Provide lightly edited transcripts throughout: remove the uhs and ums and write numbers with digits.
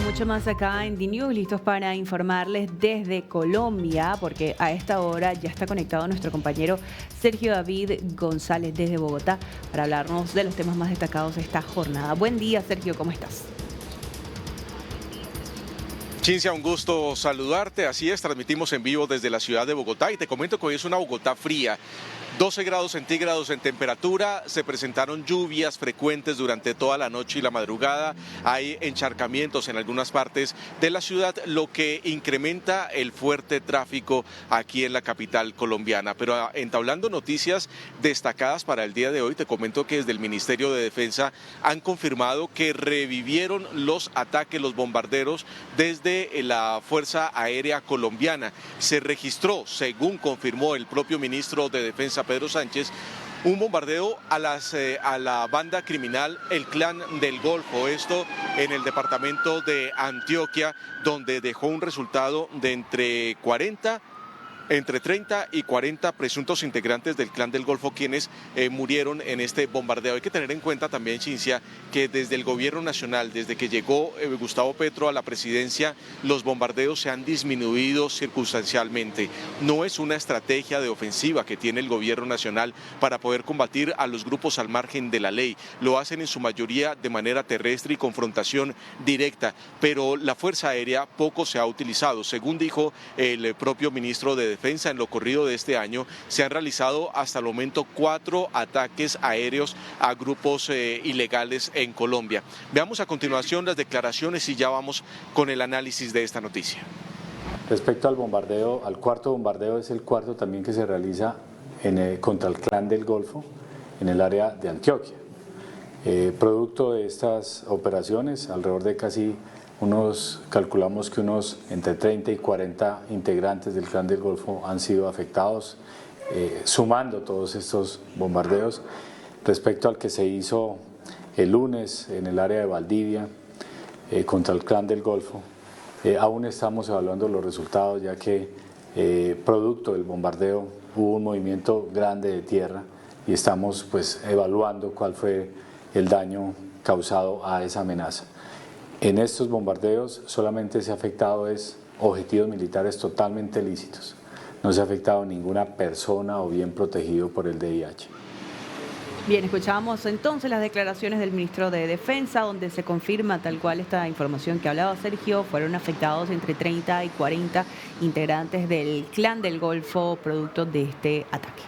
con mucho más acá en DNews, listos para informarles desde Colombia, porque a esta hora ya está conectado nuestro compañero Sergio David González desde Bogotá para hablarnos de los temas más destacados de esta jornada. Buen día, Sergio, ¿cómo estás? Cincia, un gusto saludarte. Así es, transmitimos en vivo desde la ciudad de Bogotá y te comento que hoy es una Bogotá fría. 12 grados centígrados en temperatura, se presentaron lluvias frecuentes durante toda la noche y la madrugada, hay encharcamientos en algunas partes de la ciudad, lo que incrementa el fuerte tráfico aquí en la capital colombiana. Pero entablando noticias destacadas para el día de hoy, te comento que desde el Ministerio de Defensa han confirmado que revivieron los ataques, los bombarderos desde la Fuerza Aérea Colombiana. Se registró, según confirmó el propio ministro de Defensa, Pedro Sánchez, un bombardeo a la banda criminal El Clan del Golfo, esto en el departamento de Antioquia, donde dejó un resultado de entre 30 y 40 presuntos integrantes del Clan del Golfo quienes murieron en este bombardeo. Hay que tener en cuenta también, Cincia, que desde el gobierno nacional, desde que llegó Gustavo Petro a la presidencia, los bombardeos se han disminuido circunstancialmente. No es una estrategia de ofensiva que tiene el gobierno nacional para poder combatir a los grupos al margen de la ley. Lo hacen en su mayoría de manera terrestre y confrontación directa, pero la Fuerza Aérea poco se ha utilizado. Según dijo el propio ministro de Defensa, en lo corrido de este año se han realizado hasta el momento 4 ataques aéreos a grupos ilegales en Colombia. Veamos a continuación las declaraciones y ya vamos con el análisis de esta noticia. Respecto al bombardeo, al cuarto bombardeo, es el cuarto también que se realiza contra el Clan del Golfo en el área de Antioquia. Producto de estas operaciones, alrededor de calculamos que unos entre 30 y 40 integrantes del Clan del Golfo han sido afectados, sumando todos estos bombardeos. Respecto al que se hizo el lunes en el área de Valdivia contra el Clan del Golfo, aún estamos evaluando los resultados, ya que producto del bombardeo hubo un movimiento grande de tierra y estamos evaluando cuál fue el daño causado a esa amenaza. En estos bombardeos solamente se ha afectado objetivos militares totalmente lícitos. No se ha afectado ninguna persona o bien protegido por el DIH. Bien, escuchamos entonces las declaraciones del ministro de Defensa, donde se confirma tal cual esta información que hablaba Sergio. Fueron afectados entre 30 y 40 integrantes del Clan del Golfo producto de este ataque.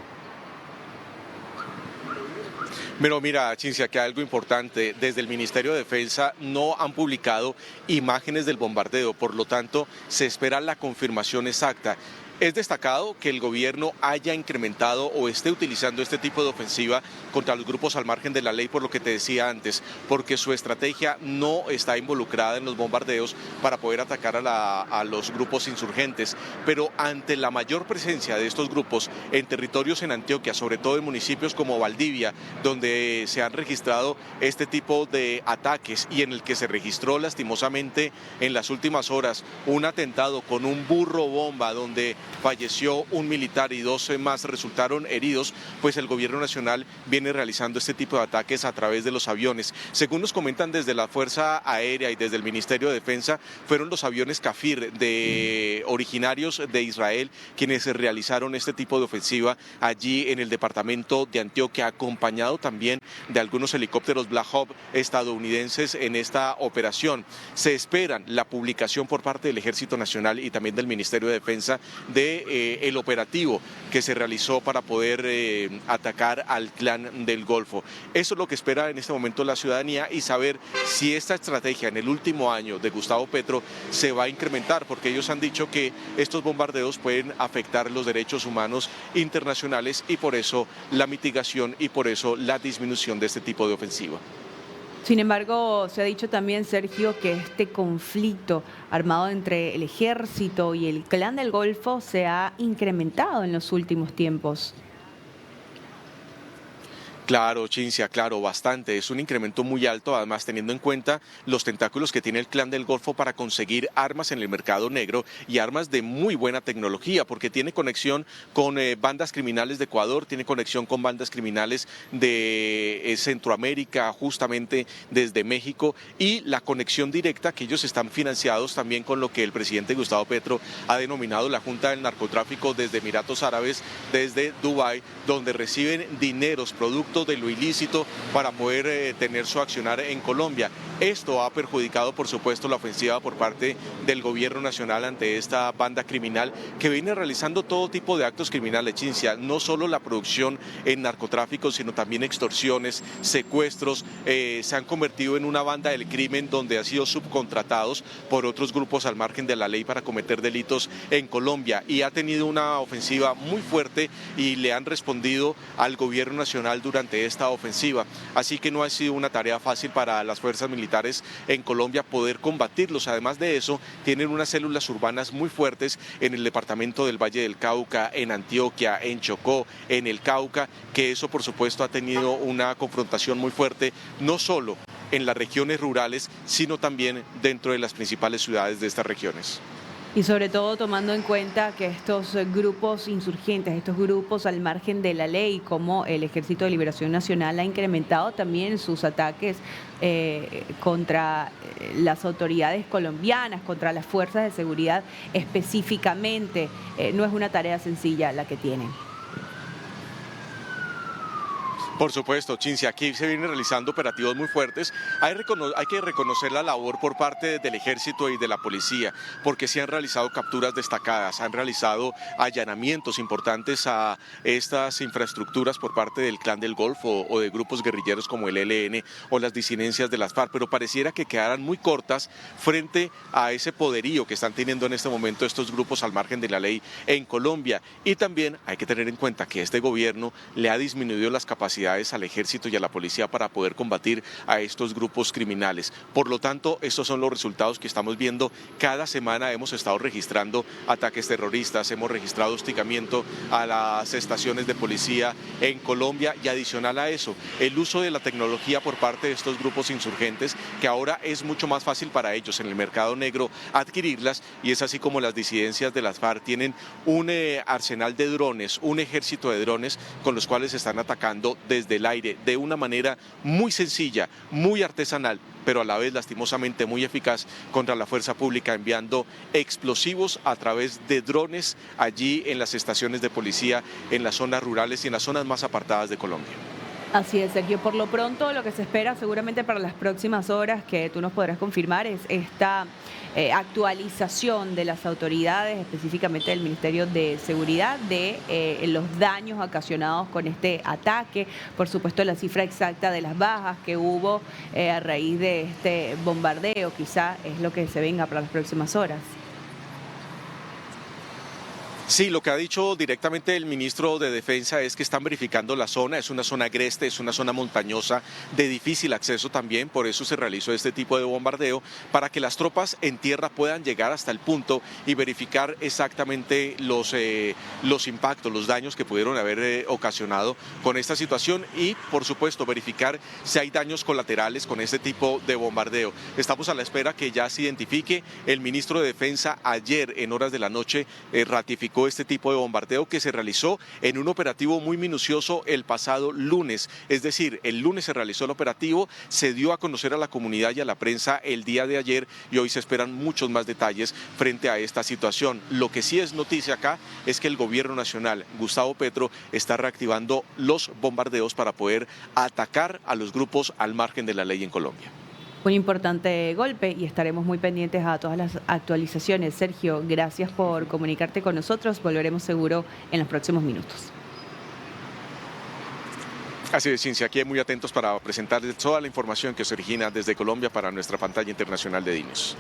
Pero mira, Cincia, que algo importante, desde el Ministerio de Defensa no han publicado imágenes del bombardeo, por lo tanto se espera la confirmación exacta. Es destacado que el gobierno haya incrementado o esté utilizando este tipo de ofensiva contra los grupos al margen de la ley, por lo que te decía antes, porque su estrategia no está involucrada en los bombardeos para poder atacar a los grupos insurgentes. Pero ante la mayor presencia de estos grupos en territorios en Antioquia, sobre todo en municipios como Valdivia, donde se han registrado este tipo de ataques y en el que se registró lastimosamente en las últimas horas un atentado con un burro bomba donde falleció un militar y 12 más resultaron heridos, pues el gobierno nacional viene realizando este tipo de ataques a través de los aviones. Según nos comentan desde la Fuerza Aérea y desde el Ministerio de Defensa, fueron los aviones Kafir originarios de Israel quienes realizaron este tipo de ofensiva allí en el departamento de Antioquia, acompañado también de algunos helicópteros Black Hawk estadounidenses en esta operación. Se esperan la publicación por parte del Ejército Nacional y también del Ministerio de Defensa el operativo que se realizó para poder atacar al Clan del Golfo. Eso es lo que espera en este momento la ciudadanía y saber si esta estrategia en el último año de Gustavo Petro se va a incrementar, porque ellos han dicho que estos bombardeos pueden afectar los derechos humanos internacionales y por eso la mitigación y por eso la disminución de este tipo de ofensiva. Sin embargo, se ha dicho también, Sergio, que este conflicto armado entre el ejército y el Clan del Golfo se ha incrementado en los últimos tiempos. Claro, Cincia, claro, bastante. Es un incremento muy alto, además teniendo en cuenta los tentáculos que tiene el Clan del Golfo para conseguir armas en el mercado negro y armas de muy buena tecnología, porque tiene conexión con bandas criminales de Ecuador, tiene conexión con bandas criminales de Centroamérica, justamente desde México, y la conexión directa que ellos están financiados también con lo que el presidente Gustavo Petro ha denominado la Junta del Narcotráfico desde Emiratos Árabes, desde Dubái, donde reciben dineros, productos de lo ilícito para poder tener su accionar en Colombia. Esto ha perjudicado, por supuesto, la ofensiva por parte del gobierno nacional ante esta banda criminal que viene realizando todo tipo de actos criminales, Cincia, no solo la producción en narcotráfico, sino también extorsiones, secuestros, se han convertido en una banda del crimen donde han sido subcontratados por otros grupos al margen de la ley para cometer delitos en Colombia, y ha tenido una ofensiva muy fuerte y le han respondido al gobierno nacional durante esta ofensiva, así que no ha sido una tarea fácil para las fuerzas militares en Colombia poder combatirlos. Además de eso, tienen unas células urbanas muy fuertes en el departamento del Valle del Cauca, en Antioquia, en Chocó, en el Cauca, que eso por supuesto ha tenido una confrontación muy fuerte, no solo en las regiones rurales, sino también dentro de las principales ciudades de estas regiones. Y sobre todo tomando en cuenta que estos grupos insurgentes, estos grupos al margen de la ley, como el Ejército de Liberación Nacional, ha incrementado también sus ataques contra las autoridades colombianas, contra las fuerzas de seguridad específicamente. No es una tarea sencilla la que tienen. Por supuesto, Cincia, aquí se vienen realizando operativos muy fuertes. Hay que reconocer la labor por parte del Ejército y de la Policía, porque se han realizado capturas destacadas, han realizado allanamientos importantes a estas infraestructuras por parte del Clan del Golfo o de grupos guerrilleros como el ELN o las disidencias de las FARC, pero pareciera que quedaran muy cortas frente a ese poderío que están teniendo en este momento estos grupos al margen de la ley en Colombia. Y también hay que tener en cuenta que este gobierno le ha disminuido las capacidades al Ejército y a la Policía para poder combatir a estos grupos criminales. Por lo tanto, estos son los resultados que estamos viendo. Cada semana hemos estado registrando ataques terroristas, hemos registrado hostigamiento a las estaciones de policía en Colombia, y adicional a eso, el uso de la tecnología por parte de estos grupos insurgentes, que ahora es mucho más fácil para ellos en el mercado negro adquirirlas, y es así como las disidencias de las FARC tienen un arsenal de drones, un ejército de drones con los cuales están atacando desde el aire de una manera muy sencilla, muy artesanal, pero a la vez lastimosamente muy eficaz contra la fuerza pública, enviando explosivos a través de drones allí en las estaciones de policía, en las zonas rurales y en las zonas más apartadas de Colombia. Así es, Sergio. Por lo pronto, lo que se espera seguramente para las próximas horas, que tú nos podrás confirmar, es esta actualización de las autoridades, específicamente del Ministerio de Seguridad, de los daños ocasionados con este ataque. Por supuesto, la cifra exacta de las bajas que hubo a raíz de este bombardeo, quizá es lo que se venga para las próximas horas. Sí, lo que ha dicho directamente el ministro de Defensa es que están verificando la zona, es una zona agreste, es una zona montañosa de difícil acceso también, por eso se realizó este tipo de bombardeo, para que las tropas en tierra puedan llegar hasta el punto y verificar exactamente los impactos, los daños que pudieron haber ocasionado con esta situación, y por supuesto verificar si hay daños colaterales con este tipo de bombardeo. Estamos a la espera que ya se identifique. El ministro de Defensa ayer en horas de la noche ratificó este tipo de bombardeo que se realizó en un operativo muy minucioso el pasado lunes. Es decir, el lunes se realizó el operativo, se dio a conocer a la comunidad y a la prensa el día de ayer, y hoy se esperan muchos más detalles frente a esta situación. Lo que sí es noticia acá es que el gobierno nacional, Gustavo Petro, está reactivando los bombardeos para poder atacar a los grupos al margen de la ley en Colombia. Un importante golpe, y estaremos muy pendientes a todas las actualizaciones. Sergio, gracias por comunicarte con nosotros. Volveremos seguro en los próximos minutos. Así es, Cincia, aquí muy atentos para presentarles toda la información que se origina desde Colombia para nuestra pantalla internacional de DINEWS.